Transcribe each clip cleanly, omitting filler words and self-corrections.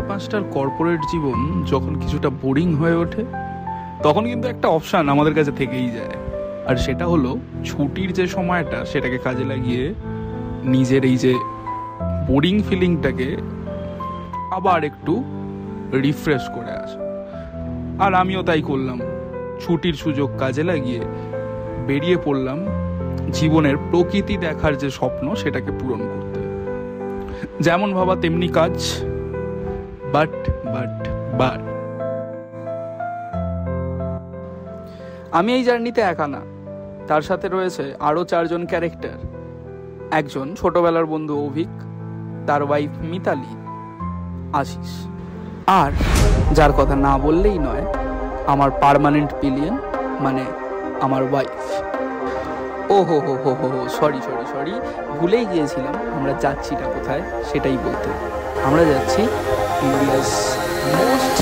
পাঁচটার কর্পোরেট জীবন যখন কিছুটা বোরিং হয়ে ওঠে তখন কিন্তু একটা অপশান আমাদের কাছে থেকেই যায়, আর সেটা হলো ছুটির যে সময়টা সেটাকে কাজে লাগিয়ে নিজের এই যে বোরিং ফিলিংটাকে আবার একটু রিফ্রেশ করে আসা। আর আমিও তাই করলাম, ছুটির সুযোগ কাজে লাগিয়ে বেরিয়ে পড়লাম জীবনের প্রকৃতি দেখার যে স্বপ্ন সেটাকে পূরণ করতে। যেমন ভাবা তেমনি কাজ, বাট আমি এই জার্নিতে একা না, তার সাথে রয়েছে আরও 4 জন ক্যারেক্টার। একজন ছোটবেলার বন্ধু অভিক, তার ওয়াইফ মিতালি, আশিস, আর যার কথা না বললেই নয়, আমার পার্মানেন্ট পিলিয়ন মানে আমার ওয়াইফ। ও হো হো হো হো সরি, ভুলেই গিয়েছিলাম আমরা যাচ্ছিটা কোথায় সেটাই বলতে। আমরা যাচ্ছি India's most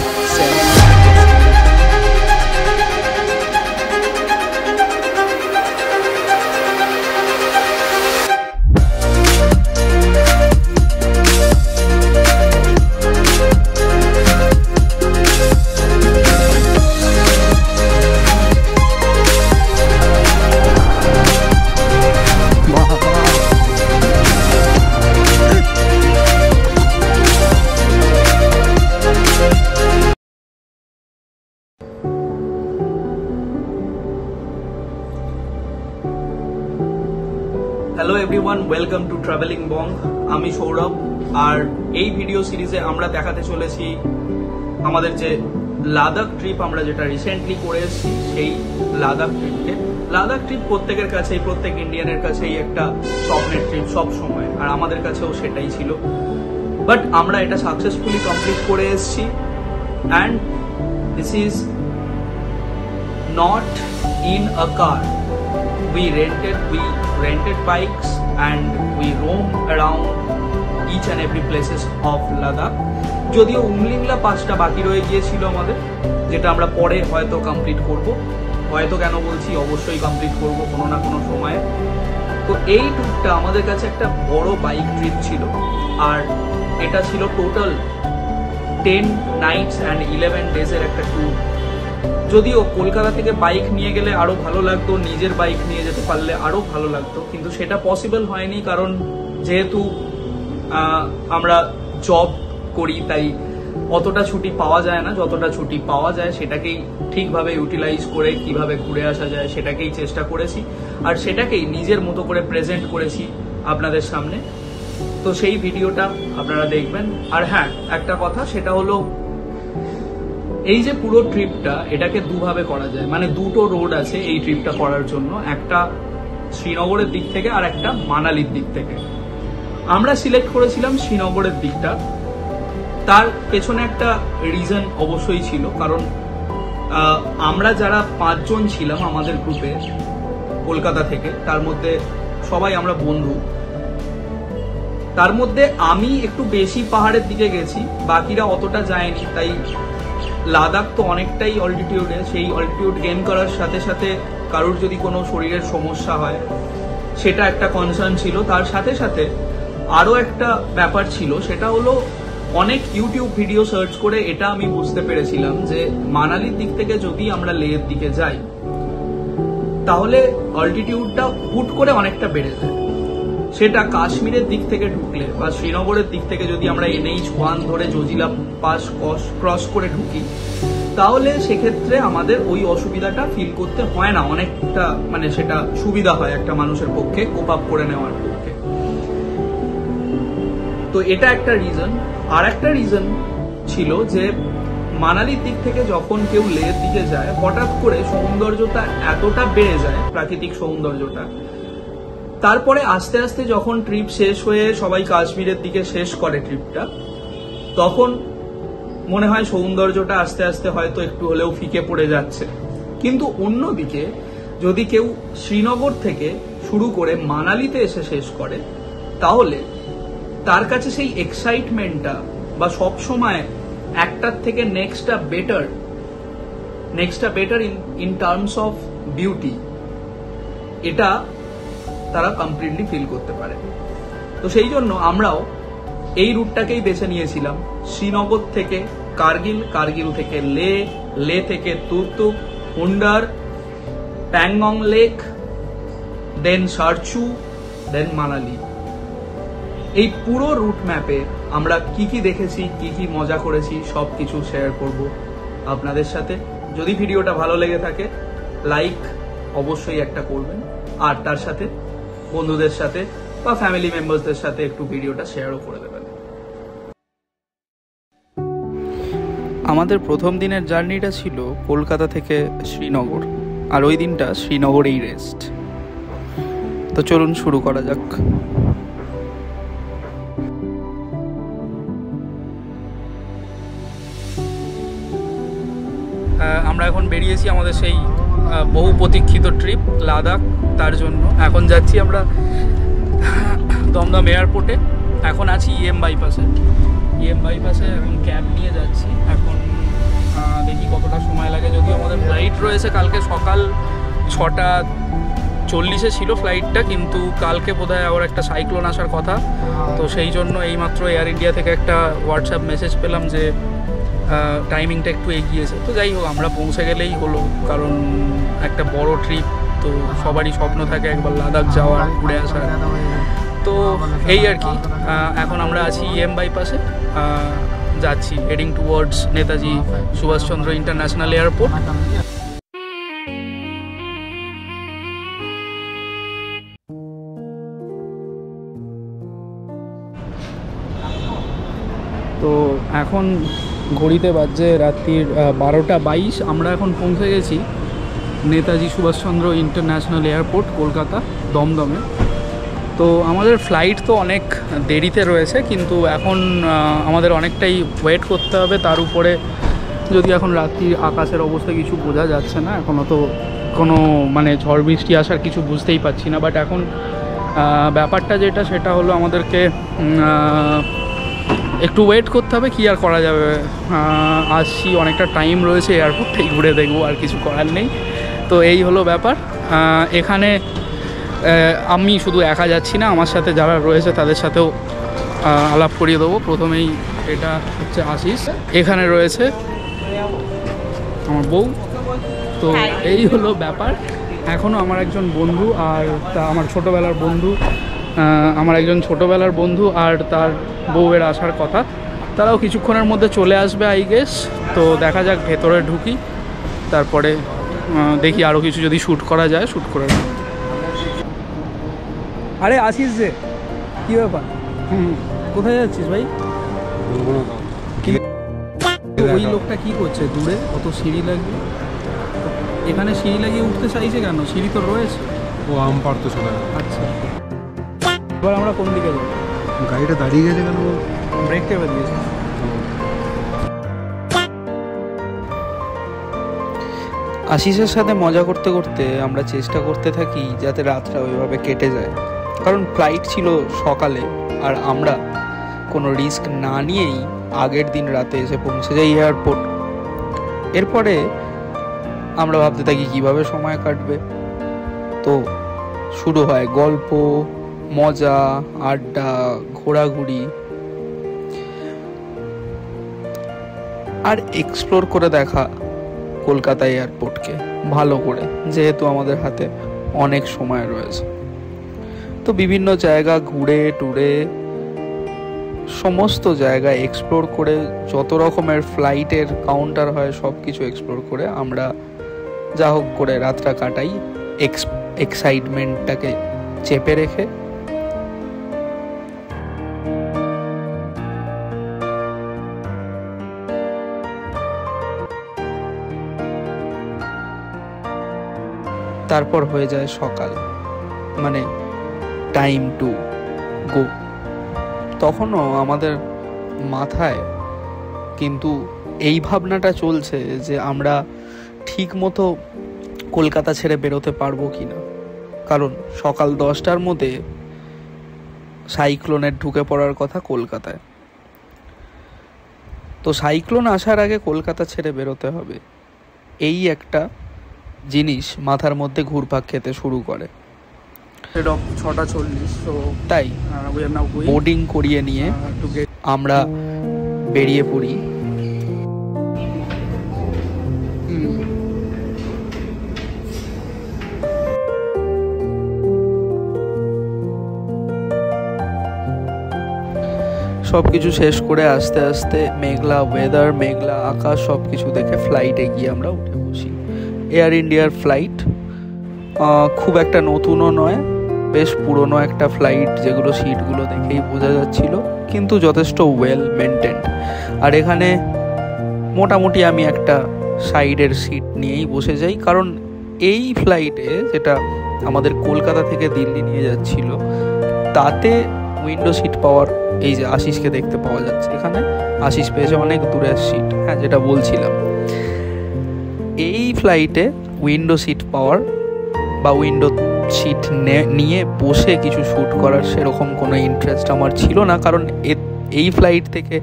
hello everyone, welcome to travelling Bong. আমি সৌরভ, আর এই ভিডিও সিরিজে আমরা দেখাতে চলেছি আমাদের যে লাদাখ ট্রিপ আমরা যেটা রিসেন্টলি করে এসেছি, সেই লাদাখ ট্রিপকে। লাদাখ ট্রিপ প্রত্যেকের কাছেই, প্রত্যেক ইন্ডিয়ানের কাছেই একটা স্বপ্নের ট্রিপ সব সময়, আর আমাদের কাছেও সেটাই ছিল। বাট আমরা এটা সাকসেসফুলি কমপ্লিট করে এসেছি, and this is not in a car. We rented bikes and we roamed around each and every places of Ladakh. যদিও উমলিংলা পাসটা বাকি রয়ে গিয়েছিল আমাদের, যেটা আমরা পরে হয়তো কমপ্লিট করব। হয়তো কেন বলছি, অবশ্যই কমপ্লিট করব কোনো না কোনো সময়ে। তো এই ট্যুরটা আমাদের কাছে একটা বড় বাইক ট্রিপ ছিল, আর এটা ছিল টোটাল 10 nights and 11 days-এর একটা ট্যুর। যদিও কলকাতা থেকে বাইক নিয়ে গেলে আরো ভালো লাগতো, নিজের বাইক নিয়ে যেতে পারলে আরো ভালো লাগতো, কিন্তু সেটা পসিবল হয়নি, কারণ যেহেতু আমরা জব করি তাই অতটা ছুটি পাওয়া যায় না। যতটা ছুটি পাওয়া যায় সেটাকেই ঠিকভাবে ইউটিলাইজ করে কিভাবে ঘুরে আসা যায় সেটাকেই চেষ্টা করেছি, আর সেটাকেই নিজের মতো করে প্রেজেন্ট করেছি আপনাদের সামনে। তো সেই ভিডিওটা আপনারা দেখবেন। আর হ্যাঁ, একটা কথা, সেটা হলো এই যে পুরো ট্রিপটা, এটাকে দুভাবে করা যায়, মানে দুটো রোড আছে এই ট্রিপটা করার জন্য, একটা শ্রীনগরের দিক থেকে আর একটা মানালির দিক থেকে। আমরা সিলেক্ট করেছিলাম শ্রীনগরের দিকটা। তার পেছনে একটা রিজন অবশ্যই ছিল, কারণ আমরা যারা 5 জন ছিলাম আমাদের গ্রুপে কলকাতা থেকে, তার মধ্যে সবাই আমরা বন্ধু। তার মধ্যে আমি একটু বেশি পাহাড়ের দিকে গেছি, বাকিরা অতটা যায়নি। তাই লাদাখ তো অনেকটাই অল্টিটিউডে, সেই অল্টিটিউড গেইন করার সাথে সাথে কারোর যদি কোনো শরীরের সমস্যা হয় সেটা একটা কনসার্ন ছিল। তার সাথে সাথে আরও একটা ব্যাপার ছিল, সেটা হলো অনেক ইউটিউব ভিডিও সার্চ করে এটা আমি বুঝতে পেরেছিলাম যে মানালির দিক থেকে যদি আমরা লেহের দিকে যাই তাহলে অল্টিটিউডটা হুট করে অনেকটা বেড়ে যায়। সেটা কাশ্মীরের দিক থেকে ঢুকলে বা শ্রীনগরের দিক থেকে যদি আমরা NH1 ধরে জজিলা পাস ক্রস করে ঢুকি, তাহলে সেক্ষেত্রে আমাদের ওই অসুবিধাটা ফিল করতে হয় না, অনেকটা মানে সেটা সুবিধা হয় একটা মানুষের পক্ষে কোপ আপ করে নেওয়ার পক্ষে। তো এটা একটা রিজন। আর একটা রিজন ছিল যে মানালির দিক থেকে যখন কেউ লেহের দিকে যায়, হঠাৎ করে সৌন্দর্যটা এতটা বেড়ে যায়, প্রাকৃতিক সৌন্দর্যটা। তারপরে আস্তে আস্তে যখন ট্রিপ শেষ হয়ে সবাই কাশ্মীরের দিকে শেষ করে ট্রিপটা, তখন মনে হয় সৌন্দর্যটা আস্তে আস্তে হয়তো একটু হলেও ফিকে পড়ে যাচ্ছে। কিন্তু অন্যদিকে যদি কেউ শ্রীনগর থেকে শুরু করে মানালিতে এসে শেষ করে, তাহলে তার কাছে সেই এক্সাইটমেন্টটা বা সবসময় একটার থেকে নেক্সটটা better in terms of beauty, এটা তারা কমপ্লিটলি ফিল করতে পারে। তো সেই জন্য আমরাও এই রুটটাকেই বেছে নিয়েছিলাম। শ্রীনগর থেকে কার্গিল, কার্গিল থেকে লে, লে থেকে তুর্তুক, হুন্ডার, প্যাংগং লেক, দেন সারচু, দেন মানালি। এই পুরো রুট ম্যাপে আমরা কি কি দেখেছি, কি কি মজা করেছি, সবকিছু শেয়ার করব আপনাদের সাথে। যদি ভিডিওটা ভালো লেগে থাকে লাইক অবশ্যই একটা করবেন, আর তার সাথে বন্ধুদের সাথে বা ফ্যামিলি মেম্বারসদের সাথে একটু ভিডিওটা শেয়ারও করে দেবেন। আমাদের প্রথম দিনের জার্নিটা ছিল কলকাতা থেকে শ্রীনগর, আর ওই দিনটা শ্রীনগরেই রেস্ট। তো চলুন শুরু করা যাক। আমরা এখন বেরিয়েছি আমাদের সেই বহু প্রতীক্ষিত ট্রিপ লাদাখ, তার জন্য এখন যাচ্ছি আমরা দমদম এয়ারপোর্টে। এখন আছি ইএম বাইপাসে, এখন ক্যাব নিয়ে যাচ্ছি। এখন দেখি কতটা সময় লাগে, যদিও আমাদের ফ্লাইট রয়েছে কালকে সকাল 6:40 ছিল ফ্লাইটটা, কিন্তু কালকে বোধহয় আবার একটা সাইক্লোন আসার কথা। তো সেই জন্য এইমাত্র এয়ার ইন্ডিয়া থেকে একটা হোয়াটসঅ্যাপ মেসেজ পেলাম যে টাইমিংটা একটু এগিয়েছে। তো যাই হোক, আমরা পৌঁছে গেলেই হলো, কারণ একটা বড় ট্রিপ, তো সবারই স্বপ্ন থাকে একবার লাদাখ যাওয়ার, ঘুরে আসার। তো এই আর কি, এখন আমরা আছি ইএম বাইপাসে, যাচ্ছি heading towards Netaji Subhas Chandra international airport. তো এখন ঘড়িতে বাজছে রাত্রির 12:22। আমরা এখন পৌঁছে গেছি নেতাজি সুভাষচন্দ্র ইন্টারন্যাশনাল এয়ারপোর্ট, কলকাতা দমদমে। তো আমাদের ফ্লাইট তো অনেক দেরিতে রয়েছে, কিন্তু এখন আমাদের অনেকটাই ওয়েট করতে হবে। তার উপরে যদি এখন রাত্রির আকাশের অবস্থা কিছু বোঝা যাচ্ছে না, এখনও তো কোনো মানে ঝড় বৃষ্টি আসার কিছু বুঝতেই পারছি না। বাট এখন ব্যাপারটা যেটা, সেটা হলো আমাদেরকে একটু ওয়েট করতে হবে, কি আর করা যাবে। আসছি, অনেকটা টাইম রয়েছে, এয়ারপোর্টটাই ঘুরে দেখবো, আর কিছু করার নেই। তো এই হলো ব্যাপার। এখানে আমি শুধু একা যাচ্ছি না, আমার সাথে যারা রয়েছে তাদের সাথেও আলাপ করিয়ে দেবো। প্রথমেই এটা হচ্ছে আশিস, এখানে রয়েছে আমার বউ। তো এই হলো ব্যাপার। এখনও আমার একজন বন্ধু, আর তা আমার ছোটোবেলার বন্ধু আর তার বউয়ের আসার কথা। তারাও কিছুক্ষণের মধ্যে চলে আসবে আই গেস। তো দেখা যাক, ভেতরে ঢুকি, তারপরে দেখি আরও কিছু যদি শ্যুট করা যায় শ্যুট করে নেব। আরে আসিস যে, কী ব্যাপার? কোথায় যাচ্ছিস ভাই? ওই লোকটা কি করছে দূরে? কত সিঁড়ি লাগিয়ে, এখানে সিঁড়ি লাগিয়ে উঠতে চাইছে কেন? সিঁড়ি তো রয়েছে। ও আম পারতো চলে। আচ্ছা, এবার আমরা কোন দিকে যাবো? গাড়িটা দাঁড়িয়ে গেছে কেন? ব্রেক টেপে দিয়েছে। আশিসের সাথে মজা করতে করতে আমরা চেষ্টা করতে থাকি যাতে রাতটা ওইভাবে কেটে যায়, কারণ ফ্লাইট ছিল সকালে, আর আমরা কোনো রিস্ক না নিয়েই আগের দিন রাতে এসে পৌঁছে যাই এয়ারপোর্ট। এরপরে আমরা ভাবতে থাকি কিভাবে সময় কাটবে। তো শুরু হয় গল্প, মজা, আড্ডা, ঘোরাঘুরি, আর এক্সপ্লোর করে দেখা কলকাতা এয়ারপোর্টকে ভালো করে, যেহেতু আমাদের হাতে অনেক সময় রয়েছে। তো বিভিন্ন জায়গা ঘুরে টুরে, সমস্ত জায়গা এক্সপ্লোর করে, যত রকমের ফ্লাইটের কাউন্টার হয় সব কিছু এক্সপ্লোর করে আমরা যা হোক করে রাতটা কাটাই, এক্সাইটমেন্টটাকে চেপে রেখে। তারপর হয়ে যায় সকাল, মানে টাইম টু গো। তখনও আমাদের মাথায় কিন্তু এই ভাবনাটা চলছে যে আমরা ঠিক মতো কলকাতা ছেড়ে বেরোতে পারবো কি না, কারণ সকাল 10টার মধ্যে সাইক্লোনের ঢুকে পড়ার কথা কলকাতায়। তো সাইক্লোন আসার আগে কলকাতা ছেড়ে বেরোতে হবে, এই একটা জিনিস মাথার মধ্যে ঘুরপাক খেতে শুরু করে। 6:40, তো তাই বোর্ডিং করিয়ে নিয়ে আমরা বেরিয়ে পড়ি। সব কিছু শেষ করে আস্তে আস্তে মেঘলা ওয়েদার, মেঘলা আকাশ সব কিছু দেখে ফ্লাইটে গিয়ে আমরা উঠে বসি। এয়ার ইন্ডিয়ার ফ্লাইট খুব একটা নতুনও নয়, বেশ পুরনো একটা ফ্লাইট, যেগুলো সিটগুলো দেখেই বোঝা যাচ্ছিল, কিন্তু যথেষ্ট ওয়েল মেনটেন্ড। আর এখানে মোটামুটি আমি একটা সাইডের সিট নিয়েই বসে যাই, কারণ এই ফ্লাইটে যেটা আমাদের কলকাতা থেকে দিল্লি নিয়ে যাচ্ছিল তাতে উইন্ডো সিট পাওয়ার, এই যে আশিসকে দেখতে পাওয়া যাচ্ছে এখানে, আশিস পেয়েছে অনেক দূরের সিট। হ্যাঁ, যেটা বলছিলাম, এই ফ্লাইটে উইন্ডো সিট পাওয়ার বা উইন্ডো সিট নিয়ে বসে কিছু শ্যুট করার সেরকম কোনো ইন্টারেস্ট আমার ছিল না, কারণ এই ফ্লাইট থেকে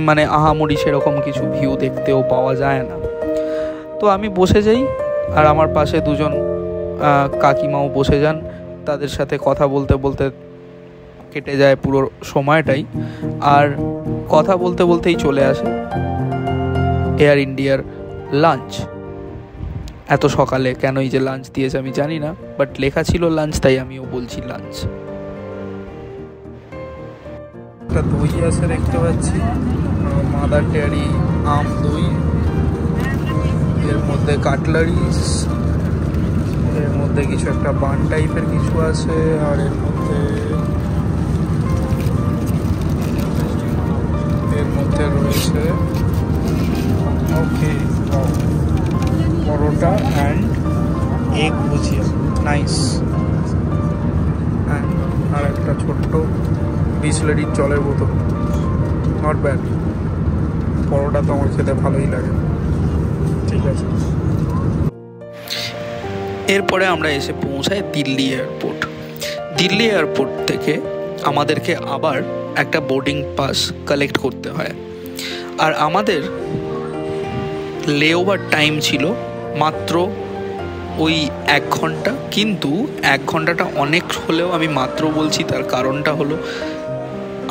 মানে আহামরি সেরকম কিছু ভিউ দেখতেও পাওয়া যায় না। তো আমি বসে যাই, আর আমার পাশে দুজন কাকিমাও বসে যান, তাদের সাথে কথা বলতে বলতে কেটে যায় পুরো সময়টাই। আর কথা বলতে বলতেই চলে আসে এয়ার ইন্ডিয়ার লাঞ্চ। এত সকালে কেনই যে লাঞ্চ দিয়েছে আমি জানি না, বাট লেখা ছিল লাঞ্চ, তাই আমিও বলছি লাঞ্চ। একটা দই আছে দেখতে পাচ্ছি, মাদার ডেয়ারি আম দই, এর মধ্যে কাটলারিস, এর মধ্যে কিছু একটা বান টাইপের কিছু আছে, আর এর মধ্যে রয়েছে ওকে পরোটা অ্যান্ড এগ ভুজিয়া, নাইস। হ্যাঁ, আর একটা ছোট্ট বিসলেরির জলের বোতল, নট ব্যাড। পরোটা তো আমার খেতে ভালোই লাগে, ঠিক আছে। এরপরে আমরা এসে পৌঁছাই দিল্লি এয়ারপোর্ট। দিল্লি এয়ারপোর্ট থেকে আমাদেরকে আবার একটা বোর্ডিং পাস কালেক্ট করতে হয়, আর আমাদের লেওভার টাইম ছিল মাত্র ওই 1 ঘন্টা। কিন্তু 1 ঘন্টাটা অনেক হলেও আমি মাত্র বলছি, তার কারণটা হলো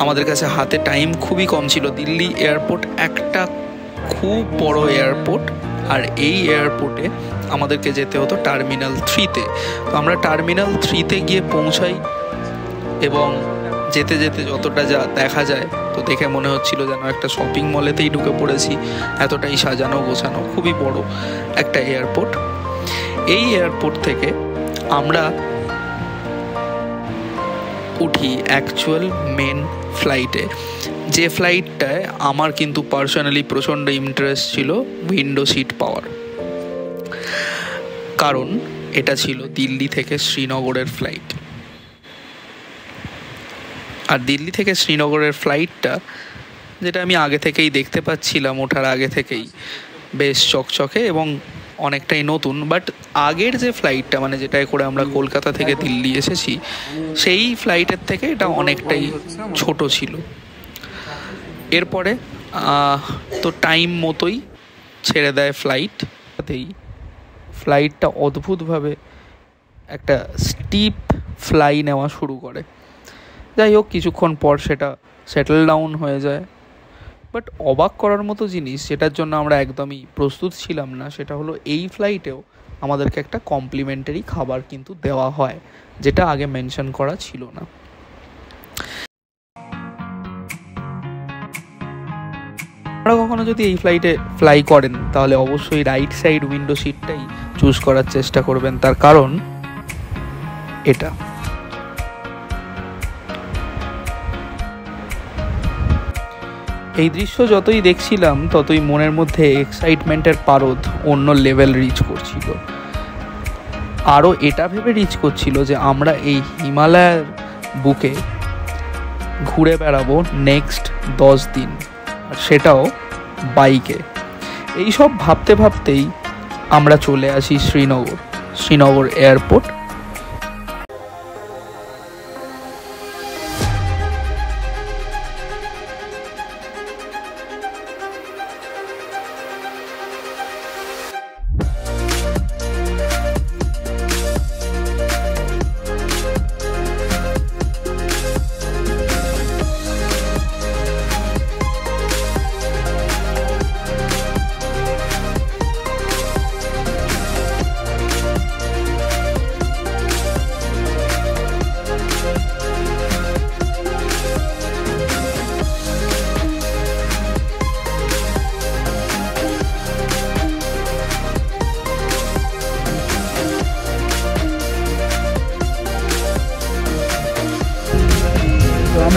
আমাদের কাছে হাতে টাইম খুবই কম ছিল। দিল্লি এয়ারপোর্ট একটা খুব বড় এয়ারপোর্ট, আর এই এয়ারপোর্টে আমাদেরকে যেতে হতো টার্মিনাল 3-তে। তো আমরা টার্মিনাল 3-তে গিয়ে পৌঁছাই, এবং যেতে যেতে যতটা যা দেখা যায়, তো দেখে মনে হচ্ছিল যেন একটা শপিং মলেতেই ঢুকে পড়েছি, এতটাই সাজানো গোছানো, খুবই বড় একটা এয়ারপোর্ট। এই এয়ারপোর্ট থেকে আমরা উঠি অ্যাকচুয়াল মেন ফ্লাইটে, যে ফ্লাইটটায় আমার কিন্তু পার্সোনালি প্রচণ্ড ইন্টারেস্ট ছিল উইন্ডো সিট পাওয়ার, কারণ এটা ছিল দিল্লি থেকে শ্রীনগরের ফ্লাইট। আর দিল্লি থেকে শ্রীনগরের ফ্লাইটটা, যেটা আমি আগে থেকেই দেখতে পাচ্ছিলাম ওঠার আগে থেকেই, বেশ চকচকে এবং অনেকটাই নতুন। বাট আগের যে ফ্লাইটটা, মানে যেটায় করে আমরা কলকাতা থেকে দিল্লি এসেছি, সেই ফ্লাইটের থেকে এটা অনেকটাই ছোট ছিল। এরপরে তো টাইম মতোই ছেড়ে দেয় ফ্লাইটতেই। ফ্লাইটটা অদ্ভুতভাবে একটা স্টিপ ফ্লাই নেওয়া শুরু করে। যাই হোক, কিছুক্ষণ পর সেটা সেটেল ডাউন হয়ে যায়। বাট অবাক করার মতো জিনিস, যেটার জন্য আমরা একদমই প্রস্তুত ছিলাম না, সেটা হলো এই ফ্লাইটেও আমাদেরকে একটা কমপ্লিমেন্টারি খাবার কিন্তু দেওয়া হয়, যেটা আগে মেনশন করা ছিল না। আপনারা কখনো যদি এই ফ্লাইটে ফ্লাই করেন, তাহলে অবশ্যই রাইট সাইড উইন্ডো সিটটাই চুজ করার চেষ্টা করবেন, তার কারণ এটা। এই দৃশ্য যতই দেখছিলাম, ততই মনের মধ্যে এক্সাইটমেন্টের পারদ অন্য লেভেল রিচ করছিল। আরও এটা ভেবে রিচ করছিল যে আমরা এই হিমালয়ের বুকে ঘুরে বেড়াবো নেক্সট 10 দিন, আর সেটাও বাইকে। এইসব ভাবতে ভাবতেই আমরা চলে আসি শ্রীনগর এয়ারপোর্ট।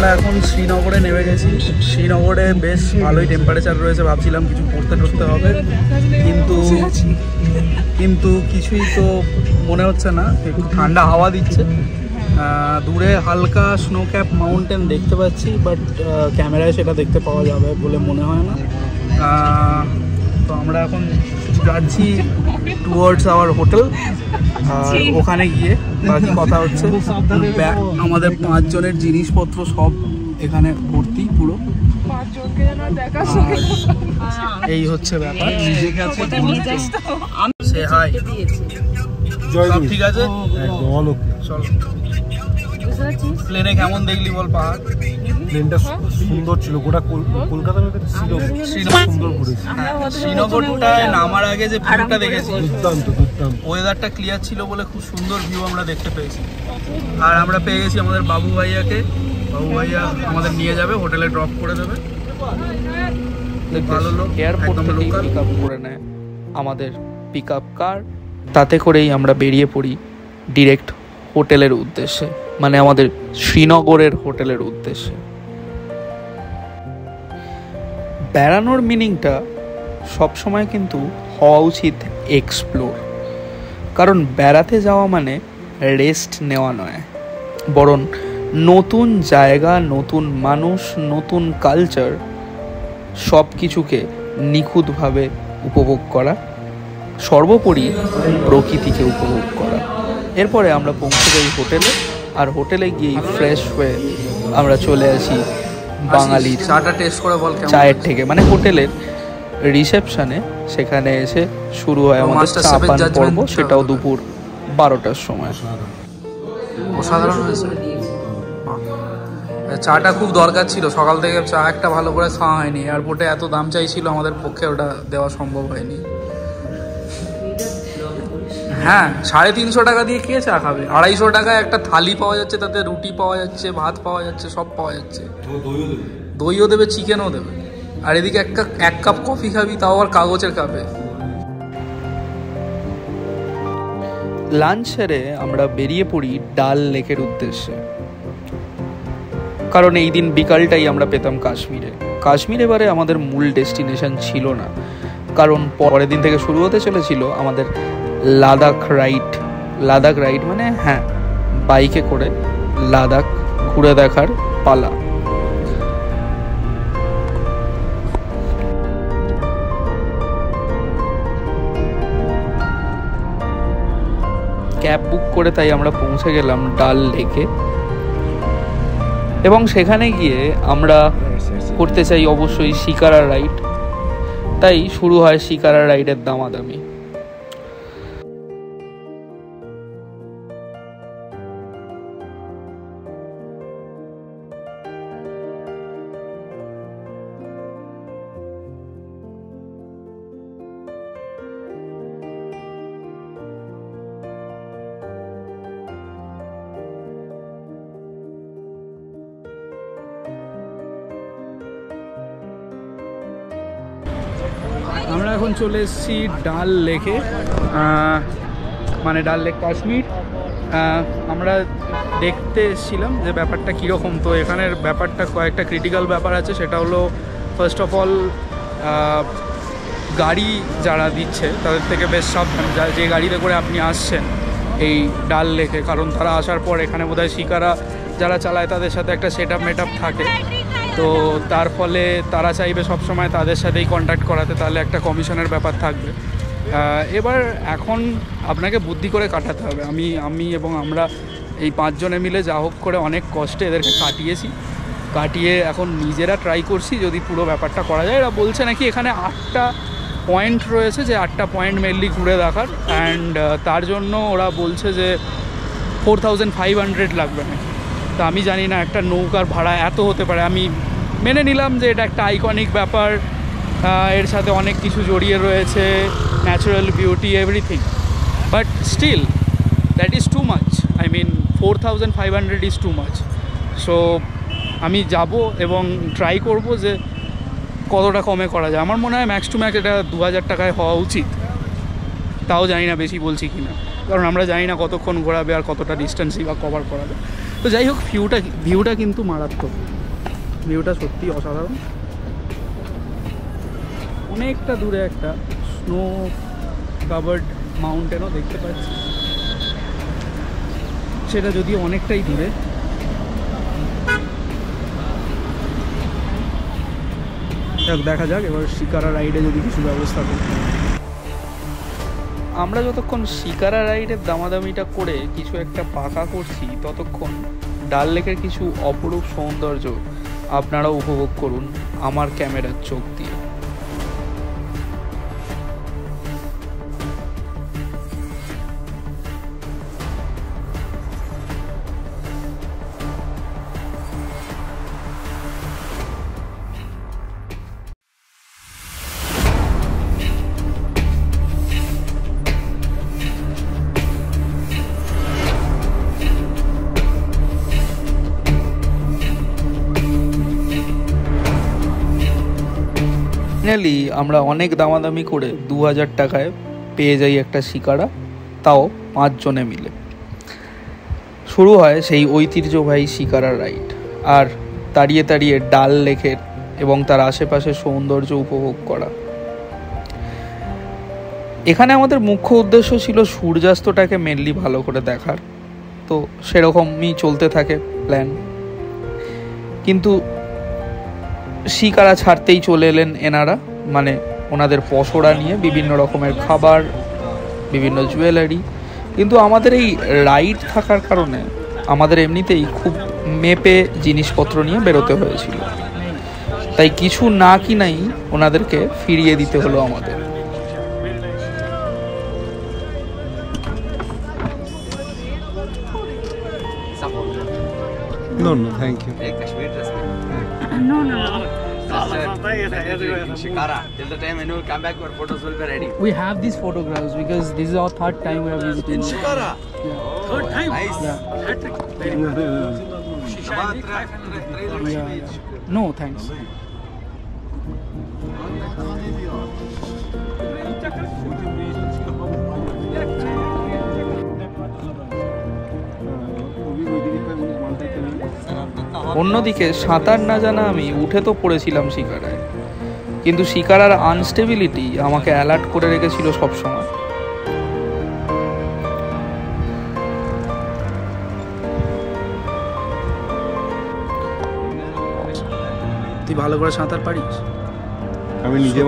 আমরা এখন শ্রীনগরে নেমে গেছি। শ্রীনগরে বেশ ভালোই টেম্পারেচার রয়েছে, ভাবছিলাম কিছু পড়তে টরতে হবে, কিন্তু কিছুই তো মনে হচ্ছে না। একটু ঠান্ডা হাওয়া দিচ্ছে, দূরে হালকা স্নো ক্যাপ মাউন্টেন দেখতে পাচ্ছি, বাট ক্যামেরায় সেটা দেখতে পাওয়া যাবে বলে মনে হয় না। তো আমরা এখন যাচ্ছি টুয়ার্ডস আওয়ার হোটেল, আর ওখানে গিয়ে বাকি কথা হচ্ছে। আমাদের 5 জনের জিনিসপত্র সব এখানে ভর্তি পুরো, এই হচ্ছে ব্যাপার। সে হাই, সব ঠিক আছে? চলো। প্লেনে কেমন দেখলি বল পাহাড়? প্লেনটা সুন্দর ছিল, গোটা কলকাতার মধ্যে সুন্দর ঘুরেছি। শ্রীনগরটায় নামার আগে যে ভিউটা দেখেছি, দুর্দান্ত। ওয়েদারটা ক্লিয়ার ছিল বলে খুব সুন্দর ভিউ আমরা দেখতে পেয়েছি। আর আমরা পেয়ে গেছি আমাদের বাবু ভাইয়াকে। বাবু ভাইয়া আমাদের নিয়ে যাবে, হোটেলে ড্রপ করে দেবে। ভালো লোক, এয়ারপোর্ট থেকেই পিক আপ করে নেয় আমাদের পিক আপ কার। তাতে করেই আমরা বেরিয়ে পড়ি ডিরেক্ট হোটেলের উদ্দেশ্যে, মানে আমাদের শ্রীনগরের হোটেলের উদ্দেশ্যে। বেড়ানোর মিনিংটা সবসময় কিন্তু হওয়া উচিত এক্সপ্লোর, কারণ বেড়াতে যাওয়া মানে রেস্ট নেওয়া নয়, বরং নতুন জায়গা, নতুন মানুষ, নতুন কালচার সব কিছুকে নিখুঁতভাবে উপভোগ করা, সর্বোপরি প্রকৃতিকে উপভোগ করা। এরপরে আমরা পৌঁছে যাই হোটেলে, আর হোটেলে গিয়ে ফ্রেশ হয়ে আমরা চলে আসি বাঙালির চাটা টেস্ট করে বল চায়ের থেকে, মানে হোটেলের রিসেপশনে। সেখানে এসে শুরু হয় আমাদের চা পান পর্ব, সেটাও দুপুর 12টার সময়। অসাধারণ হয়েছে। চাটা খুব দরকার ছিল, সকাল থেকে চা একটা ভালো করে খাওয়া হয়নি। এয়ারপোর্টে এত দাম চাইছিল, আমাদের পক্ষে ওটা দেওয়া সম্ভব হয়নি। হ্যাঁ, 350 টাকা দিয়ে কে চা খাবে? 250 টাকায় একটা থালি পাওয়া যাচ্ছে, তাতে রুটি পাওয়া যাচ্ছে, ভাত পাওয়া যাচ্ছে, সব পাওয়া যাচ্ছে, দইও দেবে, চিকেনও দেবে। আর এদিকে এক কাপ কফি খাবি, তাও আর কাগজের কাপে। লাঞ্চ সেরে আমরা বেরিয়ে পড়ি ডাল লেকের উদ্দেশ্যে, কারণ এই দিন বিকালটাই আমরা পেতাম কাশ্মীরে। কাশ্মীর এবারে আমাদের মূল ডেস্টিনেশন ছিল না, কারণ পরের দিন থেকে শুরু হতে চলেছিল আমাদের লাদাখ রাইড, মানে হ্যাঁ, বাইকে করে লাদাখ ঘুরে দেখার পালা। ক্যাব বুক করে তাই আমরা পৌঁছে গেলাম ডাল লেকে, এবং সেখানে গিয়ে আমরা করতে চাই অবশ্যই শিকারা রাইড। তাই শুরু হয় শিকারা রাইডের দামাদামি। আমরা এখন চলে এসেছি ডাল লেকে, মানে ডাল লেক কাশ্মীর। আমরা দেখতে এসেছিলাম যে ব্যাপারটা কীরকম। তো এখানের ব্যাপারটা কয়েকটা ক্রিটিক্যাল ব্যাপার আছে। সেটা হলো, ফার্স্ট অফ অল, গাড়ি যারা দিচ্ছে তাদের থেকে বেশ সাবধান, যে গাড়িতে করে আপনি আসছেন এই ডাল লেকে, কারণ তারা আসার পর এখানে বোধহয় শিকারা যারা চালায় তাদের সাথে একটা সেট আপ থাকে। তো তার ফলে তারা চাইবে সবসময় তাদের সাথেই কন্ট্যাক্ট করাতে, তাহলে একটা কমিশনের ব্যাপার থাকবে। এবার এখন আপনাকে বুদ্ধি করে কাটাতে হবে। আমি এবং আমরা এই 5 জনে মিলে যা হোক করে অনেক কষ্টে এদেরকে কাটিয়ে এখন নিজেরা ট্রাই করছি যদি পুরো ব্যাপারটা করা যায়। এরা বলছে নাকি এখানে 8টা পয়েন্ট রয়েছে, যে 8টা পয়েন্ট মেনলি ঘুরে দেখার, অ্যান্ড তার জন্য ওরা বলছে যে 4500 লাগবে নাকি। তা আমি জানি না একটা নৌকার ভাড়া এত হতে পারে। আমি মেনে নিলাম যে এটা একটা আইকনিক ব্যাপার, এর সাথে অনেক কিছু জড়িয়ে রয়েছে, natural beauty, everything, but still that is too much. I mean 4500 is too much. So আমি যাব এবং ট্রাই করব যে কতটা কমে করা যায়। আমার মনে হয় ম্যাক্স টু ম্যাক্স এটা 2000 টাকায় হওয়া উচিত। তাও জানি না বেশি বলছি কি না, কারণ আমরা জানি না কতক্ষণ ঘোরাবে আর কতটা ডিস্টেন্সই বা কভার করা যায়। তো যাই হোক, ভিউটা কিন্তু মারাত্মক। ভিউটা সত্যি অসাধারণ। অনেকটা দূরে একটা স্নো কাভার্ড মাউন্টেনও দেখতে পাচ্ছি, সেটা যদিও অনেকটাই দূরে। দেখা যাক এবার শিকারা রাইডে যদি কিছু ব্যবস্থা করি। আমরা যতক্ষণ শিকারা রাইডের দামাদামিটা করে কিছু একটা পাকা করছি, ততক্ষণ ডাল লেকের কিছু অপরূপ সৌন্দর্য আপনারাও উপভোগ করুন আমার ক্যামেরার চোখ দিয়ে। ফাইনালি আমরা অনেক দামাদামি করে 2000 টাকায় পেয়ে যাই একটা শিকারা, তাও 5 জনে মিলে। শুরু হয় সেই ঐতিহ্যবাহী শিকারা রাইড, আর দাঁড়িয়ে দাঁড়িয়ে ডাল লেকের এবং তার আশেপাশে সৌন্দর্য উপভোগ করা। এখানে আমাদের মুখ্য উদ্দেশ্য ছিল সূর্যাস্তটাকে মেনলি ভালো করে দেখার, তো সেরকমই চলতে থাকে প্ল্যান। কিন্তু শিকারা ছাড়তেই চলে এলেন এনারা, মানে ওনাদের পসরা নিয়ে বিভিন্ন রকমের খাবার, বিভিন্ন জুয়েলারি। কিন্তু আমাদের এই রাইড থাকার কারণে আমাদের এমনিতেই খুব মেপে জিনিসপত্র নিয়ে বেরোতে হয়েছিল, তাই কিছু না কিনাই ওনাদেরকে ফিরিয়ে দিতে হলো আমাদের। No, thank you. No. Shikara. Till the time when you come back, your photos will be ready. We have these photographs because this is our third time we are visiting. Shikara. Yeah. Third time. Nice. Yeah. No, thanks. অন্যদিকে সাঁতার না জানা আমি উঠে তো পড়েছিলাম শিকারায়, কিন্তু শিকারার instability আমাকে অ্যালার্ট করে রেখেছিল সবসময়। তুই ভালো করে সাঁতার পারিস? আমি নিজের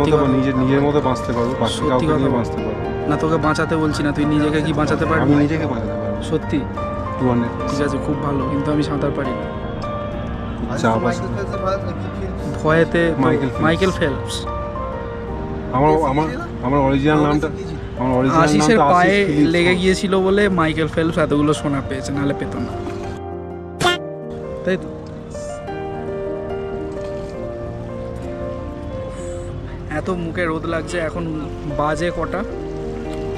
মতো বাঁচতে পারবো, বাকি কাউকে নিয়ে বাঁচতে পারবো না। তোকে বাঁচাতে বলছি না, তুই নিজেকে কি বাঁচাতে পারবি? আমি নিজেকে বাঁচাতে পারবো সত্যি? ঠিক আছে, খুব ভালো, কিন্তু আমি সাঁতার পারি না। ভয়েতে মাইকেল ফেলপস। আমার অরিজিনাল নামটা আশিসের পায়ে লেগে গিয়েছিল বলে মাইকেল ফেলপস এতগুলো সোনা পেয়েছে, নাহলে পেত না, তাই তো? এত মুখে রোদ লাগছে। এখন বাজে কটা?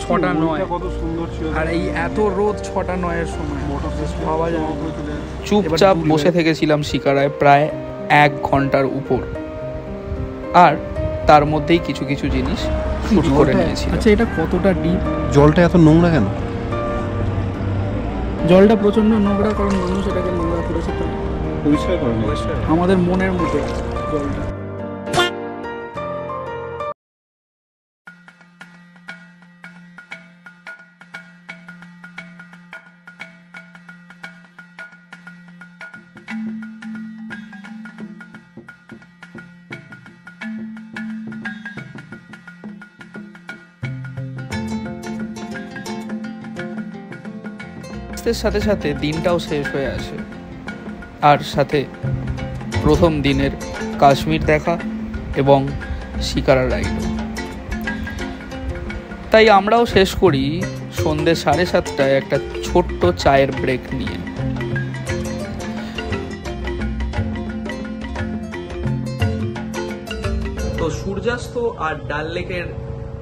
6টা 9। কত সুন্দর ছিল। আর এই এত রোদ 6টা 9-এর সময় ভাবা যায়। চুপচাপ বসে থেকেছিলাম শিকারায় প্রায় 1 ঘন্টার উপর, আর তার মধ্যেই কিছু কিছু জিনিস শুট করে নিয়েছি। আচ্ছা, এটা কতটা ডিপ? জলটা এত নোংরা কেন? জলটা প্রচন্ড নোংরা, কারণ মানুষ এটাকে নোংরা করেছে। পরিষ্কার করে আমাদের মনের মতো জলটা। সাথে সাথে দিনটাও শেষ হয়ে আসে, আর সাথে প্রথম দিনের কাশ্মীর দেখা এবং শিকারা রাইড। তাই আমরাও শেষ করি সন্ধ্যে 7:30টায় একটা ছোট্ট চায়ের ব্রেক নিয়ে। তো সূর্যাস্ত আর ডাল লেকের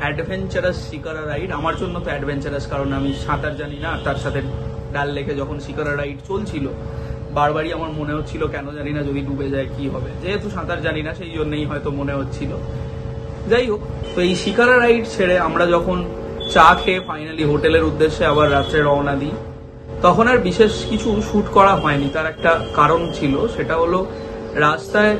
অ্যাডভেঞ্চারাস শিকারা রাইড আমার জন্য তো অ্যাডভেঞ্চারাস, কারণ আমি সাঁতার জানি না। তার সাথে ডাল লেকে যখন শিকারা রাইড চলছিল বারবারই আমার মনে হচ্ছিল কেন জানি না যদি ডুবে যায় কি হবে। যেহেতু সাঁতার জানি না সেই জন্যই হয়তো মনে হচ্ছিল। যাই হোক, তো এই শিকারা রাইড ছেড়ে আমরা যখন চা খেয়ে ফাইনালি হোটেলের উদ্দেশ্যে আবার রাত্রে রওনা দিই, তখন আর বিশেষ কিছু শ্যুট করা হয়নি। তার একটা কারণ ছিল, সেটা হলো রাস্তায়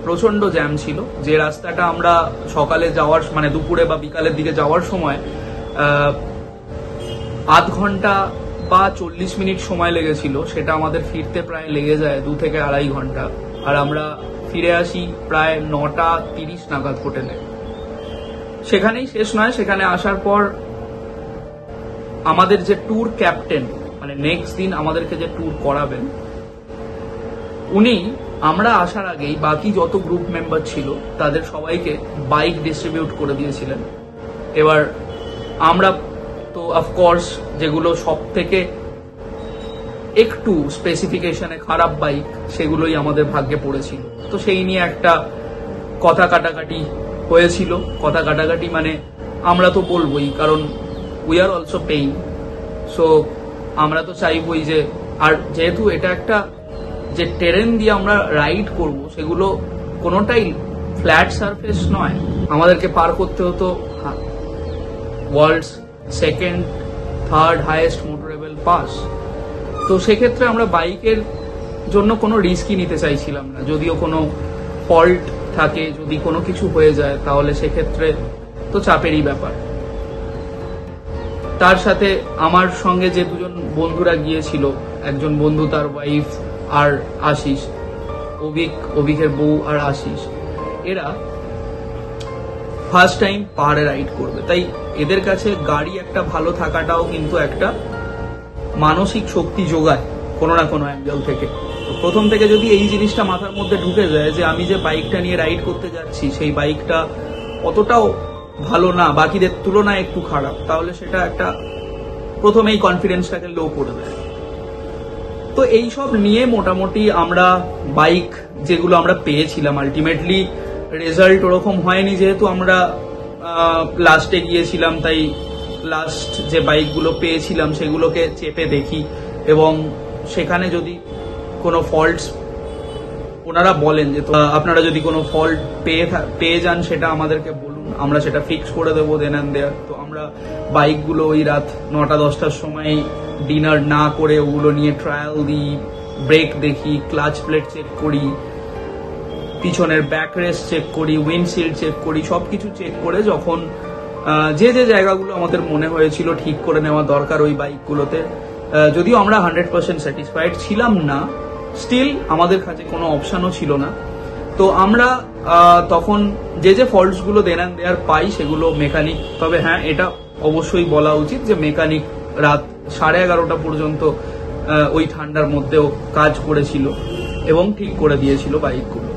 প্রচন্ড জ্যাম ছিল। যে রাস্তাটা আমরা সকালে যাওয়ার মানে দুপুরে বা বিকালের দিকে যাওয়ার সময় আধ ঘন্টা বা 40 মিনিট সময় লেগেছিল, সেটা আমাদের ফিরতে প্রায় লেগে যায় 2 থেকে 2.5 ঘন্টা। আর আমরা ফিরে আসি প্রায় 9:30 নাগাদ হোটেলে। সেখানেই শেষ নয়, সেখানে আসার পর আমাদের যে ট্যুর ক্যাপ্টেন, মানে নেক্সট দিন আমাদেরকে যে ট্যুর করাবেন, উনি আমরা আসার আগেই বাকি যত গ্রুপ মেম্বার ছিল তাদের সবাইকে বাইক ডিস্ট্রিবিউট করে দিয়েছিলেন। এবার আমরা তো অফকোর্স যেগুলো সব থেকে একটু স্পেসিফিকেশনে খারাপ বাইক, সেগুলোই আমাদের ভাগ্যে পড়েছিল। তো সেই নিয়ে একটা কথা কাটাকাটি হয়েছিল। কথা কাটাকাটি মানে আমরা তো বলবোই, কারণ we are also paying. So আমরা তো চাইবই যে, আর যেহেতু এটা একটা যে টেরেন দিয়ে আমরা রাইড করব, সেগুলো কোনোটাই ফ্ল্যাট সারফেস নয়। আমাদেরকে পার করতে হতো world's 2nd, 3rd highest motorable pass. তো সেক্ষেত্রে আমরা বাইকের জন্য কোনো রিস্কই নিতে চাইছিলাম না। যদিও কোনো ফল্ট থাকে, যদি কোনো কিছু হয়ে যায়, তাহলে সেক্ষেত্রে তো চাপেরই ব্যাপার। তার সাথে আমার সঙ্গে যে দুজন বন্ধুরা গিয়েছিল, একজন বন্ধু, তার ওয়াইফ আর আশিস, অভিকের বউ আর আশিস, এরা ফার্স্ট টাইম পাহাড়ে রাইড করবে। তাই এদের কাছে গাড়ি একটা ভালো থাকাটাও কিন্তু একটা মানসিক শক্তি যোগায় কোনো না কোনো অ্যাঙ্গেল থেকে। প্রথম থেকে যদি এই জিনিসটা মাথার মধ্যে ঢুকে যায় যে আমি যে বাইকটা নিয়ে রাইড করতে যাচ্ছি সেই বাইকটা অতটাও ভালো না, বাকিদের তুলনায় একটু খারাপ, তাহলে সেটা একটা প্রথমেই কনফিডেন্সটাকে লো করে দেয়। তো এইসব নিয়ে মোটামুটি আমরা বাইক যেগুলো আমরা পেয়েছিলাম, আলটিমেটলি রেজাল্ট ওরকম হয়নি, যেহেতু আমরা লাস্টে গিয়েছিলাম, তাই লাস্ট যে বাইকগুলো পেয়েছিলাম সেগুলোকে চেপে দেখি, এবং সেখানে যদি কোনো ফল্টস ওনারা বলেন যে আপনারা যদি কোনো ফল্ট পেয়ে যান সেটা আমাদেরকে বলুন, আমরা সেটা ফিক্স করে দেবো দেন অ্যান্ড দেয়ার। তো আমরা বাইকগুলো ওই রাত 9টা-10টার সময় ডিনার না করে ওগুলো নিয়ে ট্রায়াল দিই, ব্রেক দেখি, ক্লাচ প্লেট চেক করি, পিছনের ব্যাক রেস্ট চেক করি, উইন্ডশিল্ড চেক করি, সবকিছু চেক করে যখন যে যে জায়গাগুলো আমাদের মনে হয়েছিল ঠিক করে নেওয়া দরকার ওই বাইকগুলোতে, যদিও আমরা 100% স্যাটিসফাইড ছিলাম না, স্টিল আমাদের কাছে কোনো অপশনও ছিল না। তো আমরা তখন যে যে ফল্টসগুলো দেন অ্যান্ড দেয়ার পাই সেগুলো মেকানিক, তবে হ্যাঁ এটা অবশ্যই বলা উচিত যে মেকানিক রাত 11:30 পর্যন্ত ওই ঠান্ডার মধ্যেও কাজ করেছিল এবং ঠিক করে দিয়েছিল বাইকগুলো।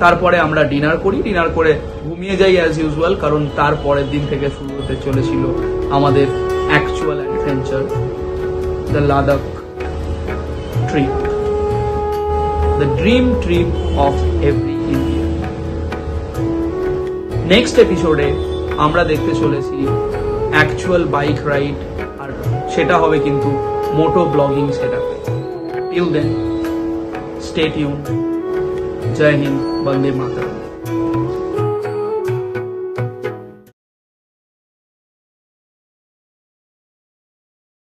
তারপরে আমরা ডিনার করি, ডিনার করে ঘুমিয়ে যাই অ্যাজ ইউজুয়াল, কারণ তার পরের দিন থেকে শুরু হতে চলেছিল আমাদের actual adventure, the Ladakh trip, the dream trip of every Indian. Next এপিসোডে আমরা দেখতে চলেছি অ্যাকচুয়াল বাইক রাইড, আর সেটা হবে কিন্তু মোটো ব্লগিং সেটআপে। Till then, stay tuned. জয় হিন্দ, বন্দে মাতরম।